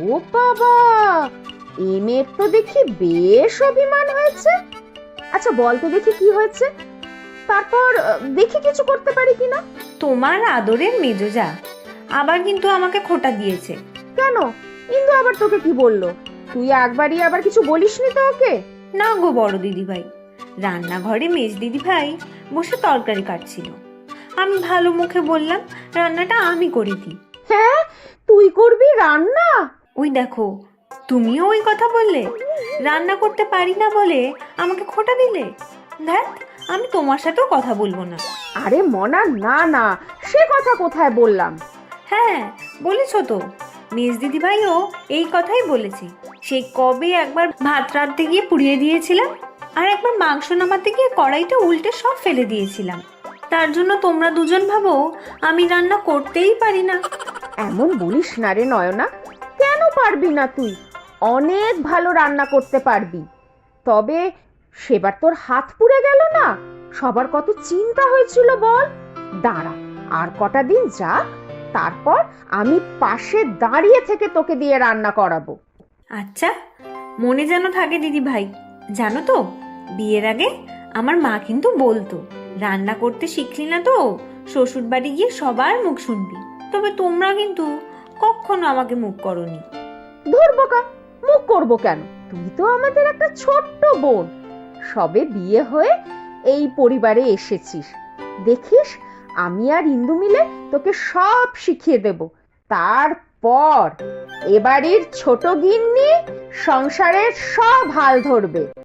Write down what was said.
ও বাবা, এ মেয়ের তো দেখি বেশ অভিমান হয়েছে। আচ্ছা বলতে দেখি কি হয়েছে, তারপর দেখি কিছু করতে পারি কিনা। তোমার আদরের মেজোজা আবার কিন্তু আমাকে খোঁটা দিয়েছে। কেন, ইন্দু আবার তোকে কি বললো? তুই একবারই আবার কিছু বলিসনি তো ওকে? না গো বড় দিদিভাই, রান্নাঘরে মেজ দিদিভাই বসে তরকারি কাটছিল। আমি ভালো মুখে বললাম রান্নাটা আমি করে দিই। হ্যাঁ, তুই করবি রান্না? ওই দেখো, তুমিও ওই কথা বললে, রান্না করতে পারি না বলে আমাকে খোঁটা দিলে। দেখ, আমি তোমার সাথেও কথা বলবো না। আরে মনা, না না, সে কথা কোথায় বললাম। হ্যাঁ বলেছো তো, মেজ দিদিভাইও এই কথাই বলেছে। সেই কবে একবার ভাত রাঁধতে গিয়ে পুড়িয়ে দিয়েছিলাম, আর একবার মাংস নামাতে গিয়ে কড়াইটা উল্টে সব ফেলে দিয়েছিলাম। তার জন্য তোমরা দুজন ভাবো আমি রান্না করতেই পারি না। এমন বলিস না রে নয়না, কেন পারবি না? তুই অনেক ভালো রান্না করতে পারবি। তবে সেবার তোর হাত পুড়ে গেল না, সবার কত চিন্তা হয়েছিল বল। দাঁড়া, আর কটা দিন যাক, তারপর আমি পাশে দাঁড়িয়ে থেকে তোকে দিয়ে রান্না করাবো। আচ্ছা, মনে যেন থাকে দিদিভাই। জানো তো, বিয়ের আগে আমার মা কিন্তু বলতো রান্না করতে শিখলি না তো শ্বশুর বাড়ি গিয়ে সবার মুখ শুনবি। তবে তোমরা কিন্তু কখনো আমাকে মুখ করনি। ধুর বোকা, মুখ করবো কেন? তুই তো আমাদের একটা ছোট্ট বোন, সবে বিয়ে হয়ে এই পরিবারে এসেছিস। দেখিস, আমি আর ইন্দু মিলে তোকে সব শিখিয়ে দেব। তারপর এবাড়ির ছোট গিন্নি সংসারের সব হাল ধরবে।